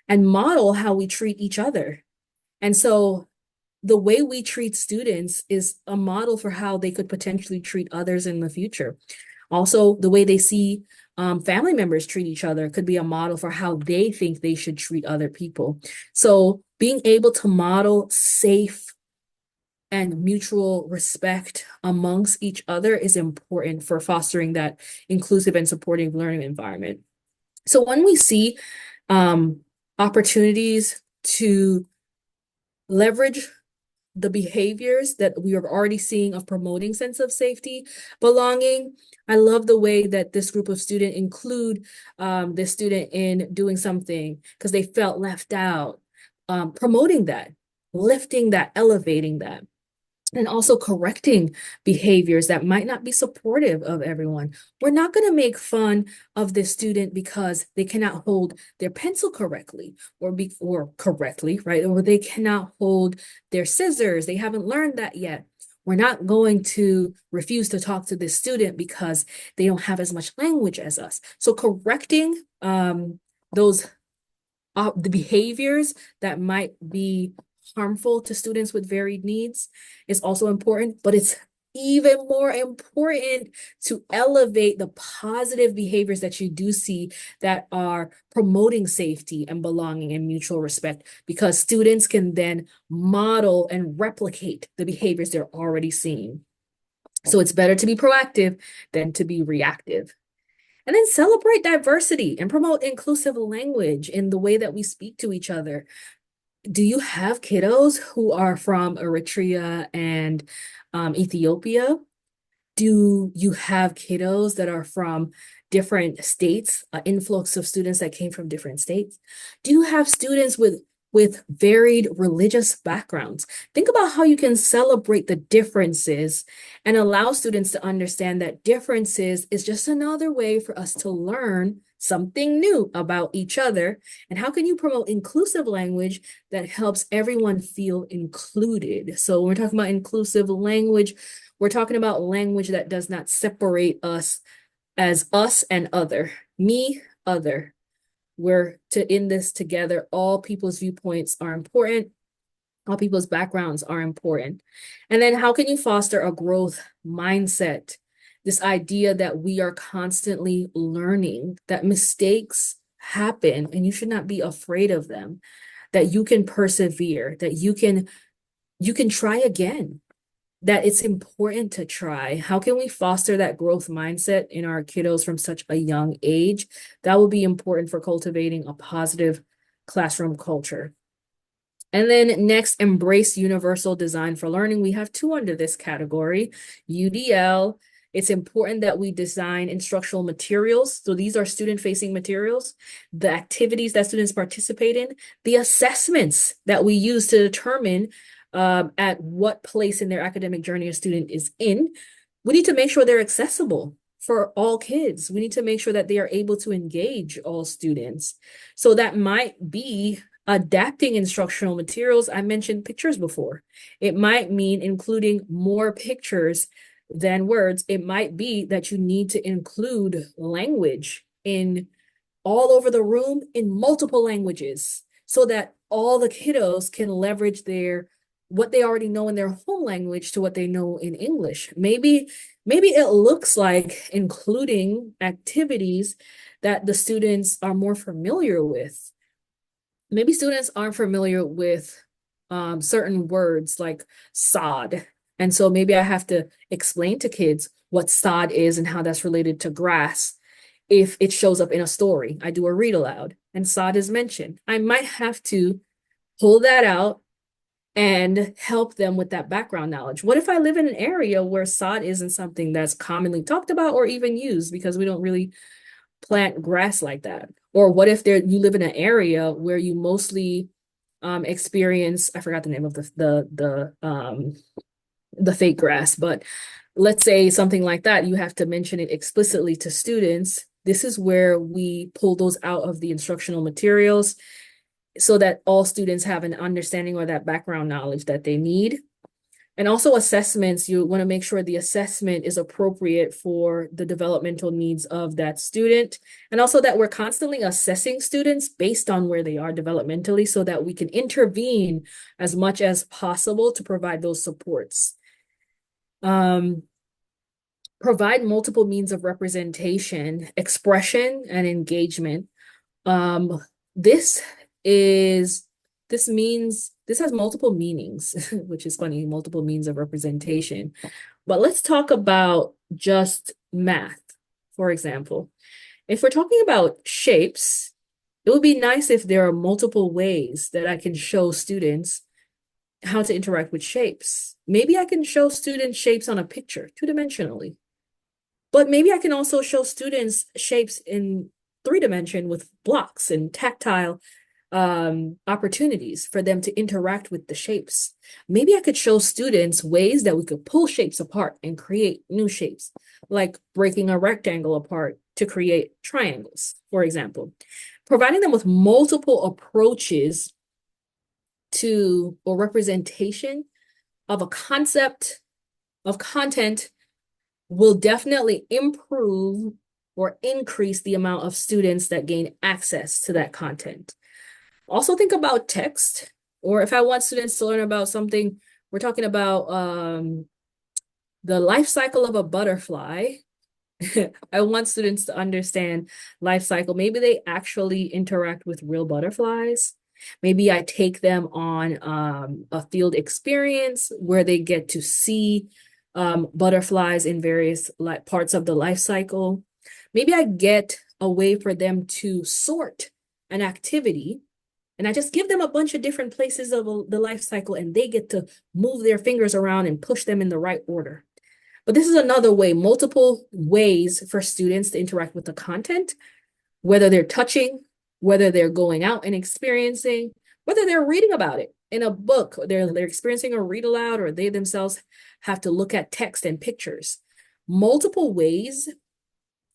and model how we treat each other. And so the way we treat students is a model for how they could potentially treat others in the future. Also, the way they see family members treat each other could be a model for how they think they should treat other people. So being able to model safe and mutual respect amongst each other is important for fostering that inclusive and supportive learning environment. So when we see opportunities to leverage the behaviors that we are already seeing of promoting sense of safety, belonging. I love the way that this group of students include this student in doing something because they felt left out, promoting that, lifting that, elevating that, and also correcting behaviors that might not be supportive of everyone. We're not going to make fun of this student because they cannot hold their pencil correctly or correctly, right? Or they cannot hold their scissors. They haven't learned that yet. We're not going to refuse to talk to this student because they don't have as much language as us. So correcting those the behaviors that might be harmful to students with varied needs is also important, but it's even more important to elevate the positive behaviors that you do see that are promoting safety and belonging and mutual respect, because students can then model and replicate the behaviors they're already seeing. So it's better to be proactive than to be reactive. And then celebrate diversity and promote inclusive language in the way that we speak to each other. Do you have kiddos who are from Eritrea and Ethiopia? Do you have kiddos that are from different states, an influx of students that came from different states? Do you have students with varied religious backgrounds? Think about how you can celebrate the differences and allow students to understand that differences is just another way for us to learn something new about each other. And how can you promote inclusive language that helps everyone feel included? So when we're talking about inclusive language, we're talking about language that does not separate us as us and other, me, other. We're in this together. All people's viewpoints are important. All people's backgrounds are important. And then how can you foster a growth mindset? This idea that we are constantly learning, that mistakes happen and you should not be afraid of them, that you can persevere, that you can try again, that it's important to try. How can we foster that growth mindset in our kiddos from such a young age? That will be important for cultivating a positive classroom culture. And then next, embrace universal design for learning. We have two under this category, UDL. It's important that we design instructional materials. So these are student-facing materials, the activities that students participate in, the assessments that we use to determine at what place in their academic journey a student is in. We need to make sure they're accessible for all kids. We need to make sure that they are able to engage all students. So that might be adapting instructional materials. I mentioned pictures before. It might mean including more pictures than words. It might be that you need to include language in all over the room in multiple languages so that all the kiddos can leverage what they already know in their home language to what they know in English. Maybe it looks like including activities that the students are more familiar with. Maybe students aren't familiar with certain words like sod. And so maybe I have to explain to kids what sod is and how that's related to grass if it shows up in a story, I do a read aloud and SOD is mentioned, I might have to pull that out and help them with that background knowledge. What if I live in an area where sod isn't something that's commonly talked about or even used because we don't really plant grass like that? Or what if you live in an area where you mostly experience, I forgot the name of the fake grass, but let's say something like that, you have to mention it explicitly to students. This is where we pull those out of the instructional materials so that all students have an understanding or that background knowledge that they need. And also assessments, you want to make sure the assessment is appropriate for the developmental needs of that student. And also that we're constantly assessing students based on where they are developmentally so that we can intervene as much as possible to provide those supports. Provide multiple means of representation, expression, and engagement. This has multiple meanings, which is funny, multiple means of representation. But let's talk about just math, for example. If we're talking about shapes, it would be nice if there are multiple ways that I can show students how to interact with shapes. Maybe I can show students shapes on a picture, two-dimensionally. But maybe I can also show students shapes in 3-dimension with blocks and tactile opportunities for them to interact with the shapes. Maybe I could show students ways that we could pull shapes apart and create new shapes, like breaking a rectangle apart to create triangles, for example. Providing them with multiple approaches to or representation of a concept of content will definitely improve or increase the amount of students that gain access to that content. Also think about text, or if I want students to learn about something, we're talking about the life cycle of a butterfly. I want students to understand life cycle. Maybe they actually interact with real butterflies. Maybe I take them on a field experience where they get to see butterflies in various parts of the life cycle. Maybe I get a way for them to sort an activity, and I just give them a bunch of different places of the life cycle, and they get to move their fingers around and push them in the right order. But this is another way, multiple ways for students to interact with the content, whether they're touching, whether they're going out and experiencing, whether they're reading about it in a book, they're experiencing a read aloud, or they themselves have to look at text and pictures. Multiple ways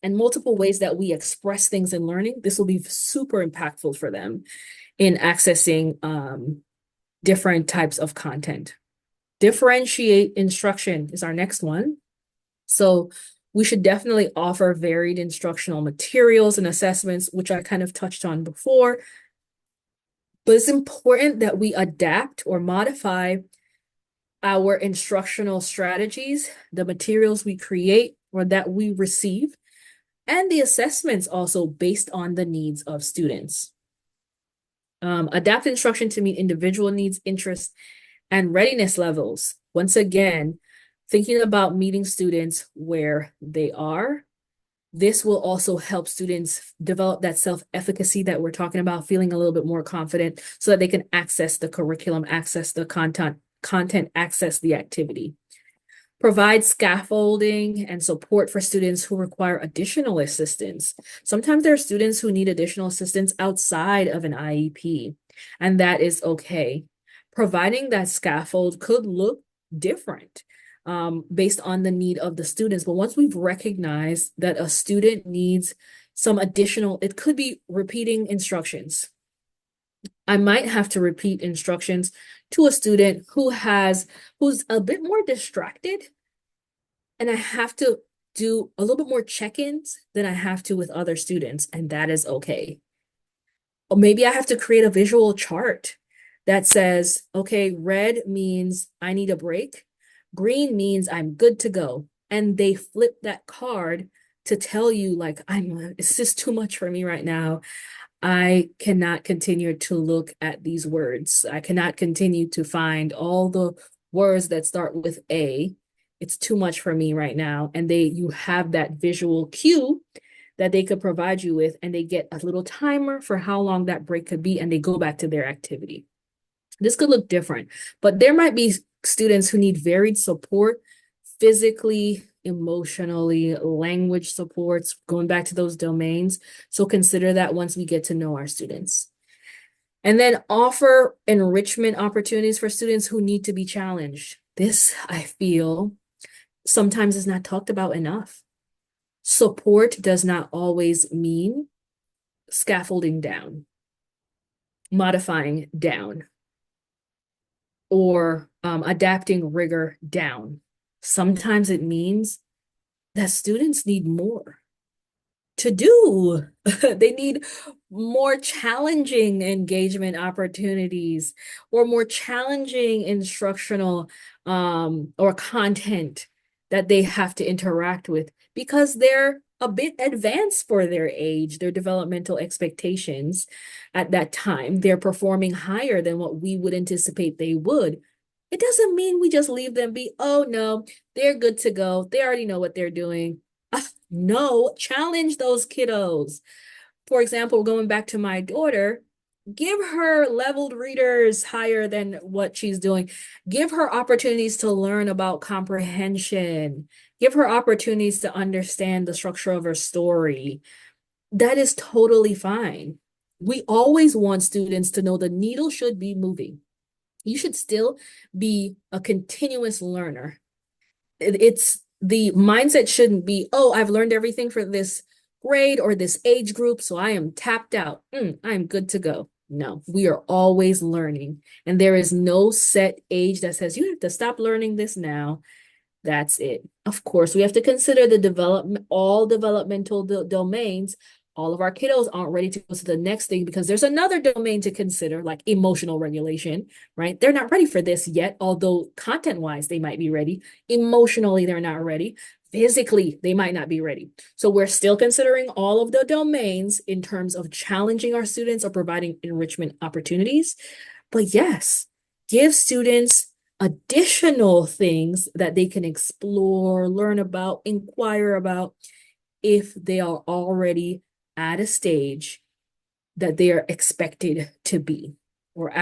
that we express things in learning, this will be super impactful for them in accessing different types of content. Differentiate instruction is our next one. So we should definitely offer varied instructional materials and assessments, which I kind of touched on before. But it's important that we adapt or modify our instructional strategies, the materials we create or that we receive, and the assessments also based on the needs of students. Adapt instruction to meet individual needs, interests, and readiness levels. Once again, thinking about meeting students where they are. This will also help students develop that self-efficacy that we're talking about, feeling a little bit more confident so that they can access the curriculum, access the content, access the activity. Provide scaffolding and support for students who require additional assistance. Sometimes there are students who need additional assistance outside of an IEP, and that is okay. Providing that scaffold could look different based on the need of the students. But once we've recognized that a student needs some additional, it could be repeating instructions. I might have to repeat instructions to a student who's a bit more distracted, and I have to do a little bit more check-ins than I have to with other students, and that is okay. Or maybe I have to create a visual chart that says, okay, red means I need a break. Green means I'm good to go. And they flip that card to tell you, like, it's just too much for me right now. I cannot continue to look at these words. I cannot continue to find all the words that start with A. It's too much for me right now. And you have that visual cue that they could provide you with, and they get a little timer for how long that break could be, and they go back to their activity. This could look different, but there might be students who need varied support physically, emotionally, language supports, going back to those domains. So consider that once we get to know our students. And then offer enrichment opportunities for students who need to be challenged. This, I feel, sometimes is not talked about enough. Support does not always mean scaffolding down, modifying down, or adapting rigor down. Sometimes it means that students need more to do. They need more challenging engagement opportunities or more challenging instructional or content that they have to interact with because they're a bit advanced for their age, their developmental expectations at that time. They're performing higher than what we would anticipate they would. It doesn't mean we just leave them be, oh no, they're good to go. They already know what they're doing. No, challenge those kiddos. For example, going back to my daughter, give her leveled readers higher than what she's doing. Give her opportunities to learn about comprehension. Give her opportunities to understand the structure of her story. That is totally fine. We always want students to know the needle should be moving. You should still be a continuous learner. It's the mindset shouldn't be, oh, I've learned everything for this grade or this age group, so I am tapped out. I'm good to go. No, we are always learning. And there is no set age that says you have to stop learning this now. That's it. Of course, we have to consider all developmental domains. All of our kiddos aren't ready to go to the next thing because there's another domain to consider, like emotional regulation, right? They're not ready for this yet, although content-wise, they might be ready. Emotionally, they're not ready. Physically, they might not be ready. So we're still considering all of the domains in terms of challenging our students or providing enrichment opportunities. But yes, give students additional things that they can explore, learn about, inquire about if they are already at a stage that they are expected to be, or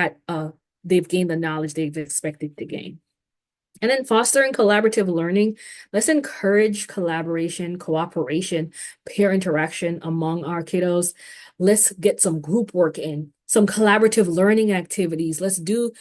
they've gained the knowledge they've expected to gain. And then fostering collaborative learning. Let's encourage collaboration, cooperation, peer interaction among our kiddos. Let's get some group work in, some collaborative learning activities. Let's do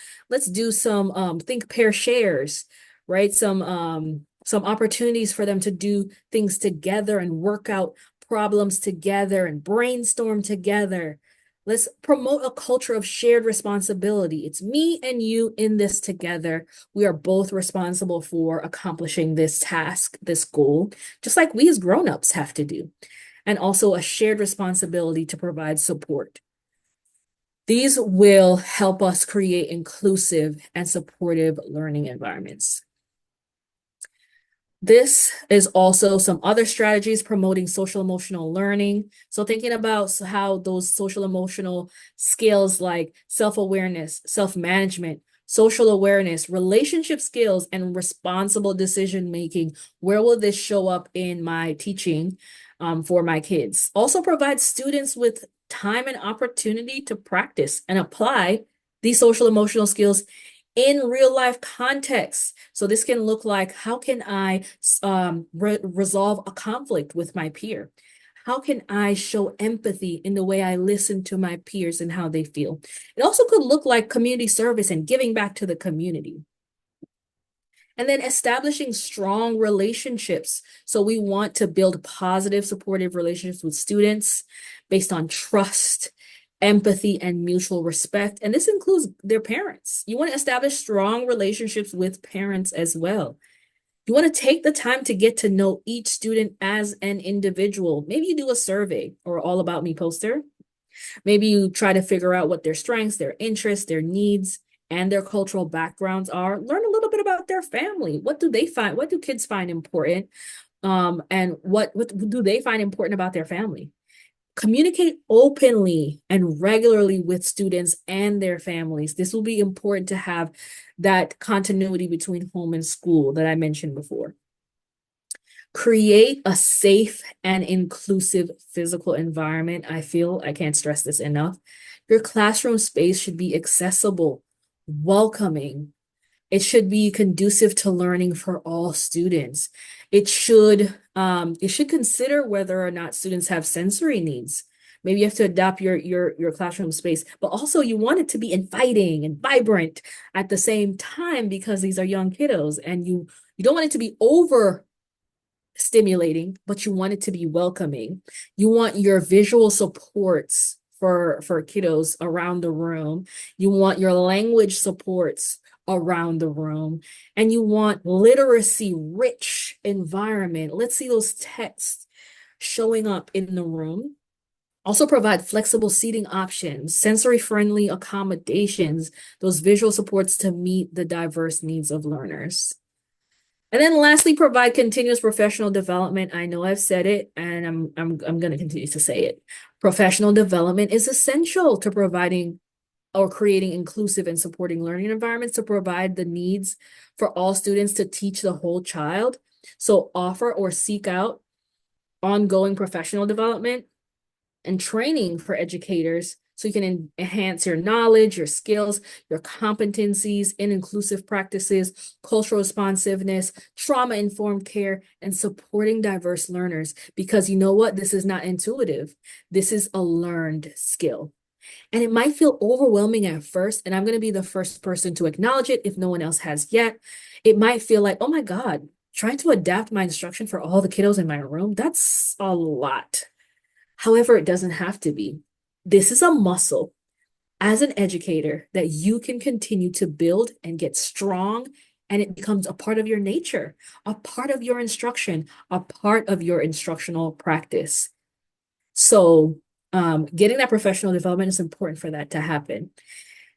some think pair shares, right? Some opportunities for them to do things together and work out problems together and brainstorm together. Let's promote a culture of shared responsibility. It's me and you in this together. We are both responsible for accomplishing this task, this goal, just like we as grown-ups have to do. And also a shared responsibility to provide support. These will help us create inclusive and supportive learning environments. This is also some other strategies promoting social emotional learning. So thinking about how those social emotional skills like self-awareness, self-management, social awareness, relationship skills, and responsible decision-making, where will this show up in my teaching for my kids? Also provide students with time and opportunity to practice and apply these social emotional skills in real life context. So this can look like, how can I resolve a conflict with my peer? How can I show empathy in the way I listen to my peers and how they feel? It also could look like community service and giving back to the community. And then establishing strong relationships. So we want to build positive, supportive relationships with students based on trust, empathy, and mutual respect. And this includes their parents. You want to establish strong relationships with parents as well. You want to take the time to get to know each student as an individual. Maybe you do a survey or all about me poster. Maybe you try to figure out what their strengths, their interests, their needs, and their cultural backgrounds are. Learn a little bit about their family. What do they find? What do kids find important? And what do they find important about their family? Communicate openly and regularly with students and their families. This will be important to have that continuity between home and school that I mentioned before. Create a safe and inclusive physical environment. I can't stress this enough. Your classroom space should be accessible, welcoming. It should be conducive to learning for all students. It should consider whether or not students have sensory needs. Maybe you have to adapt your classroom space, but also you want it to be inviting and vibrant at the same time because these are young kiddos, and you don't want it to be over stimulating, but you want it to be welcoming. You want your visual supports for kiddos around the room. You want your language supports around the room, and you want literacy rich environment. Let's see those texts showing up in the room. Also provide flexible seating options, sensory friendly accommodations, those visual supports to meet the diverse needs of learners. And then lastly, provide continuous professional development. I know I've said it, and I'm going to continue to say it. Professional development is essential to providing or creating inclusive and supporting learning environments to provide the needs for all students to teach the whole child. So offer or seek out ongoing professional development and training for educators so you can enhance your knowledge, your skills, your competencies in inclusive practices, cultural responsiveness, trauma-informed care, and supporting diverse learners. Because you know what? This is not intuitive. This is a learned skill. And it might feel overwhelming at first, and I'm going to be the first person to acknowledge it if no one else has yet. It might feel like, oh my God, trying to adapt my instruction for all the kiddos in my room, that's a lot. However, it doesn't have to be. This is a muscle as an educator that you can continue to build and get strong, and it becomes a part of your nature, a part of your instruction, a part of your instructional practice. So getting that professional development is important for that to happen.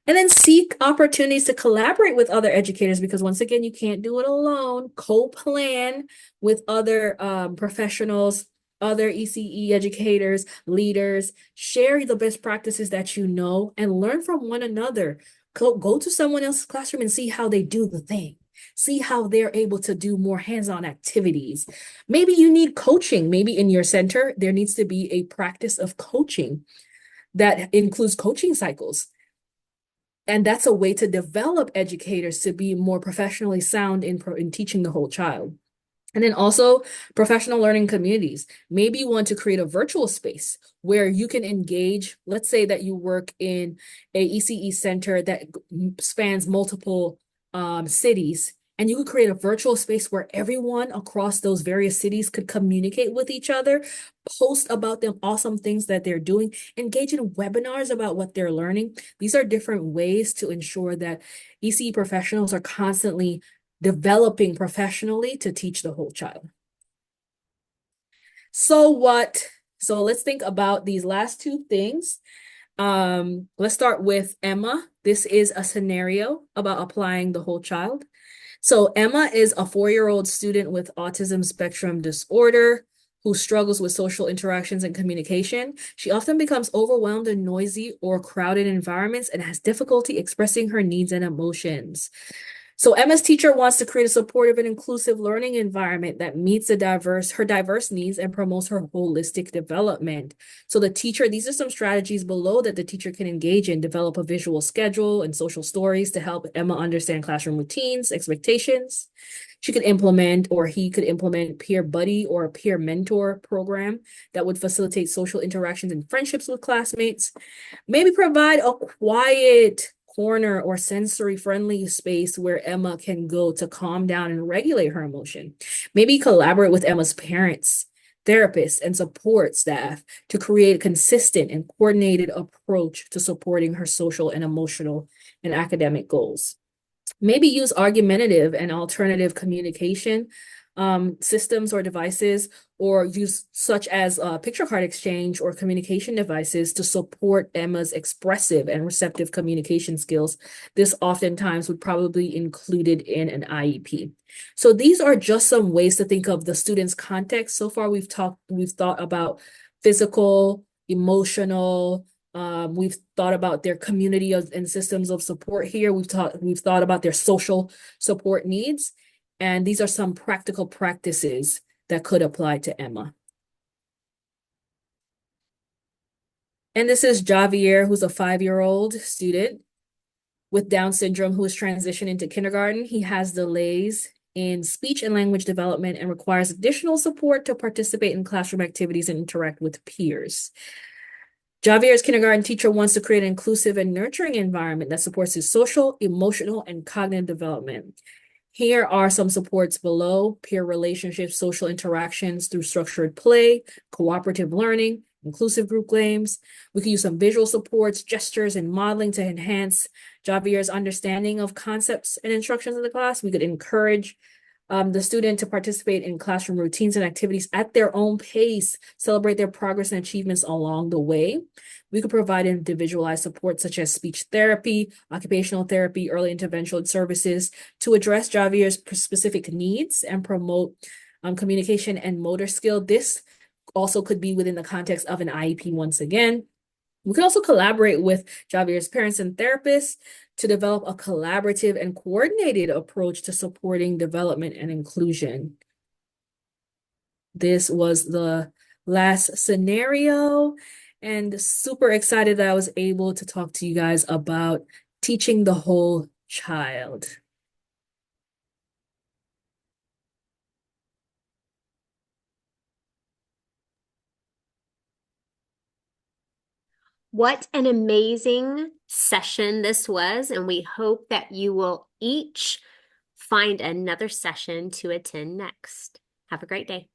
And then seek opportunities to collaborate with other educators, because once again, you can't do it alone. Co-plan with other professionals, other ECE educators, leaders. Share the best practices that you know and learn from one another. Go to someone else's classroom and see how they do the thing. See how they're able to do more hands-on activities. Maybe you need coaching. Maybe in your center, there needs to be a practice of coaching that includes coaching cycles. And that's a way to develop educators to be more professionally sound in teaching the whole child. And then also professional learning communities. Maybe you want to create a virtual space where you can engage. Let's say that you work in a ECE center that spans multiple cities, and you could create a virtual space where everyone across those various cities could communicate with each other, post about the awesome things that they're doing, engage in webinars about what they're learning. These are different ways to ensure that ECE professionals are constantly developing professionally to teach the whole child. So let's think about these last two things. Let's start with Emma. This is a scenario about applying the whole child. So Emma is a 4-year-old student with autism spectrum disorder who struggles with social interactions and communication. She often becomes overwhelmed in noisy or crowded environments and has difficulty expressing her needs and emotions. So Emma's teacher wants to create a supportive and inclusive learning environment that meets her diverse needs and promotes her holistic development. So these are some strategies below that the teacher can engage in: develop a visual schedule and social stories to help Emma understand classroom routines, expectations. She could implement, or he could implement, peer buddy or a peer mentor program that would facilitate social interactions and friendships with classmates. Maybe provide a quiet corner or sensory-friendly space where Emma can go to calm down and regulate her emotion. Maybe collaborate with Emma's parents, therapists, and support staff to create a consistent and coordinated approach to supporting her social and emotional and academic goals. Maybe use argumentative and alternative communication systems or devices, or use such as picture card exchange or communication devices to support Emma's expressive and receptive communication skills. This oftentimes would probably be included in an IEP. So these are just some ways to think of the student's context. So far, we've thought about physical, emotional, we've thought about their community and systems of support here. We've thought about their social support needs. And these are some practical practices that could apply to Emma. And this is Javier, who's a 5-year-old student with Down syndrome who is transitioning into kindergarten. He has delays in speech and language development and requires additional support to participate in classroom activities and interact with peers. Javier's kindergarten teacher wants to create an inclusive and nurturing environment that supports his social, emotional, and cognitive development. Here are some supports below: peer relationships, social interactions through structured play, cooperative learning, inclusive group games. We can use some visual supports, gestures, and modeling to enhance Javier's understanding of concepts and instructions in the class. We could encourage the student to participate in classroom routines and activities at their own pace, celebrate their progress and achievements along the way. We could provide individualized support such as speech therapy, occupational therapy, early intervention services to address Javier's specific needs and promote communication and motor skill. This also could be within the context of an IEP once again. We can also collaborate with Javier's parents and therapists to develop a collaborative and coordinated approach to supporting development and inclusion. This was the last scenario, and super excited that I was able to talk to you guys about teaching the whole child. What an amazing session this was, and we hope that you will each find another session to attend next. Have a great day.